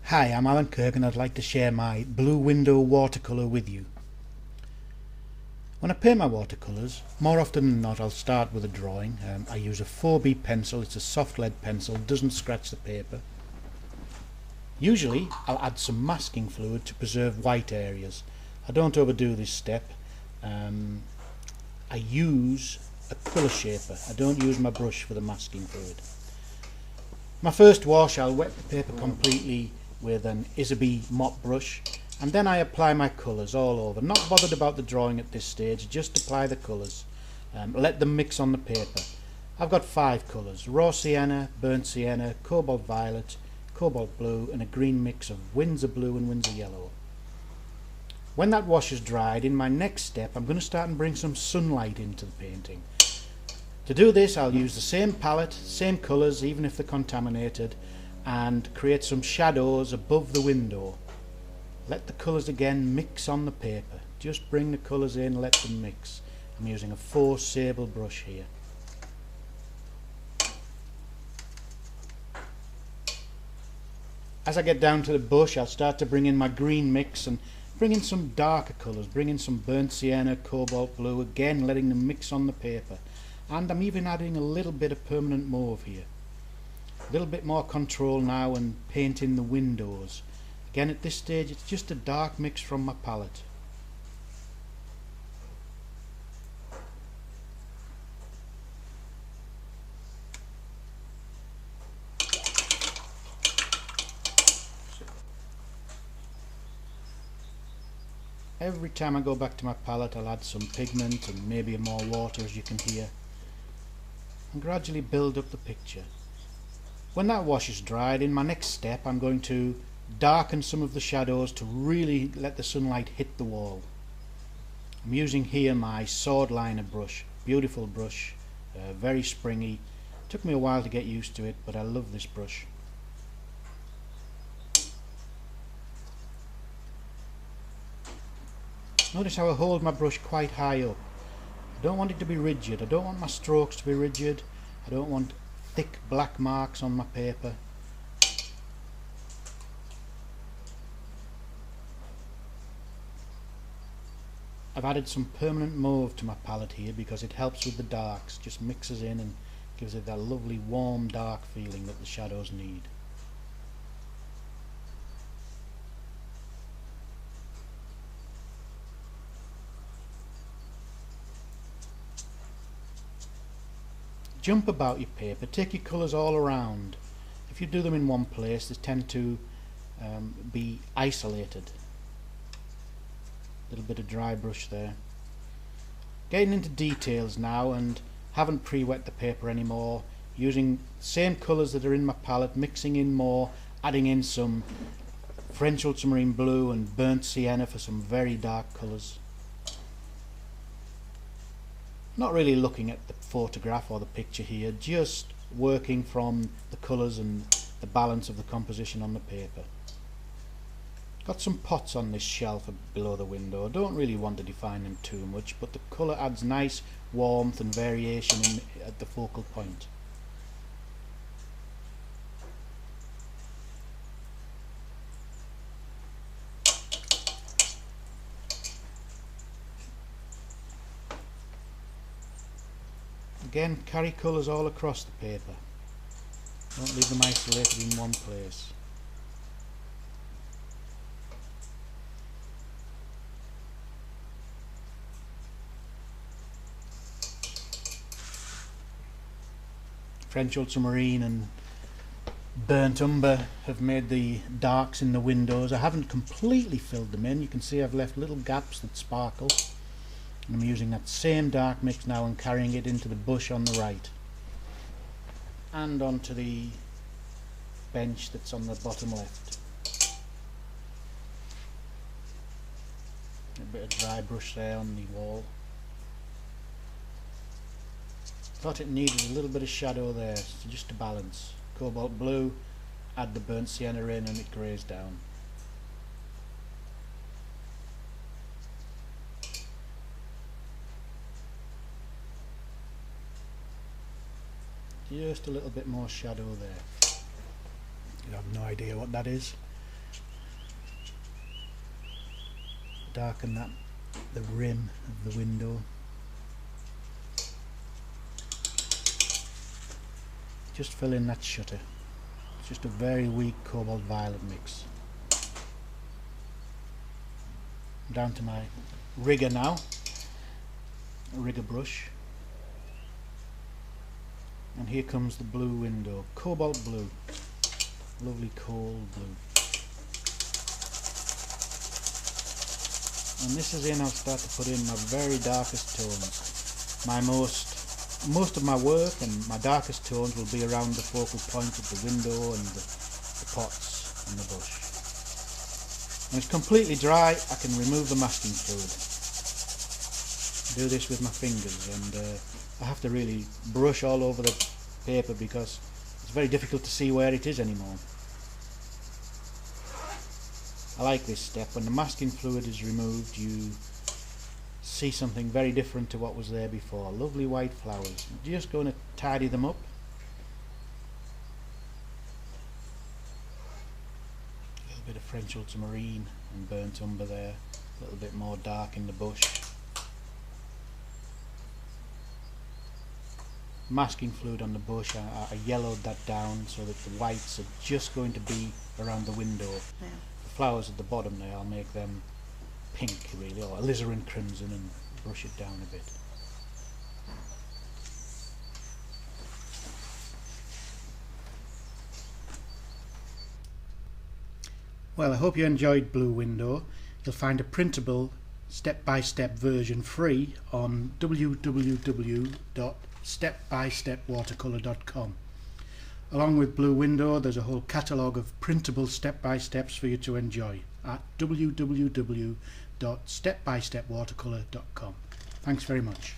Hi, I'm Allan Kirk and I'd like to share my Blue Window watercolour with you. When I paint my watercolours, more often than not I'll start with a drawing. I use a 4B pencil, it's a soft lead pencil, doesn't scratch the paper. Usually I'll add some masking fluid to preserve white areas. I don't overdo this step. I use a quiller shaper, I don't use my brush for the masking fluid. My first wash, I'll wet the paper completely with an Isabey mop brush, and then I apply my colours all over. Not bothered about the drawing at this stage, just apply the colours. Let them mix on the paper. I've got 5 colours: raw sienna, burnt sienna, cobalt violet, cobalt blue, and a green mix of Windsor blue and Windsor yellow. When that wash is dried, in my next step I'm going to start and bring some sunlight into the painting. To do this I'll use the same palette, same colours even if they're contaminated, and create some shadows above the window. Let the colours again mix on the paper. Just bring the colours in, let them mix. I'm using a 4 sable brush here. As I get down to the bush, I'll start to bring in my green mix and bring in some darker colours. Bring in some burnt sienna, cobalt blue, again letting them mix on the paper. And I'm even adding a little bit of permanent mauve here. A little bit more control now and paint in the windows. Again, at this stage it's just a dark mix from my palette. Every time I go back to my palette I'll add some pigment and maybe more water, as you can hear, and gradually build up the picture. When that wash is dried, in my next step I'm going to darken some of the shadows to really let the sunlight hit the wall. I'm using here my sword liner brush, beautiful brush, very springy. Took me a while to get used to it, but I love this brush. Notice how I hold my brush quite high up. I don't want it to be rigid, I don't want my strokes to be rigid, I don't want thick black marks on my paper. I've added some permanent mauve to my palette here because it helps with the darks, just mixes in and gives it that lovely warm dark feeling that the shadows need. Jump about your paper, take your colours all around. If you do them in one place, they tend to be isolated. A little bit of dry brush there. Getting into details now, and haven't pre-wet the paper anymore. Using the same colours that are in my palette, mixing in more, adding in some French ultramarine blue and burnt sienna for some very dark colours. Not really looking at the photograph or the picture here, just working from the colours and the balance of the composition on the paper. Got some pots on this shelf below the window. I don't really want to define them too much, but the colour adds nice warmth and variation at the focal point. Again, carry colours all across the paper. Don't leave them isolated in one place. French ultramarine and burnt umber have made the darks in the windows. I haven't completely filled them in. You can see I've left little gaps that sparkle. And I'm using that same dark mix now and carrying it into the bush on the right and onto the bench that's on the bottom left. A bit of dry brush there on the wall. Thought it needed a little bit of shadow there, so just to balance. Cobalt blue, add the burnt sienna in and it greys down. Just a little bit more shadow there. You have no idea what that is. darken the rim of the window. Just fill in that shutter. It's just a very weak cobalt violet mix. I'm down to my rigger now, a rigger brush, and here comes the blue window, cobalt blue, lovely cold blue. And this is in, I'll start to put in my very darkest tones. Most of my work and my darkest tones will be around the focal point of the window and the pots and the bush. When it's completely dry, I can remove the masking fluid. I do this with my fingers, and I have to really brush all over the paper because it's very difficult to see where it is anymore. I like this step. When the masking fluid is removed, you see something very different to what was there before. Lovely white flowers. I'm just going to tidy them up. A little bit of French ultramarine and burnt umber there. A little bit more dark in the bush. Masking fluid on the bush, I yellowed that down so that the whites are just going to be around the window. Yeah. The flowers at the bottom there, I'll make them pink really, or alizarin crimson, and brush it down a bit. Well, I hope you enjoyed Blue Window. You'll find a printable step-by-step version free on www.stepbystepwatercolour.com. Along with Blue Window, there's a whole catalogue of printable step-by-steps for you to enjoy at www.stepbystepwatercolour.com. Thanks very much.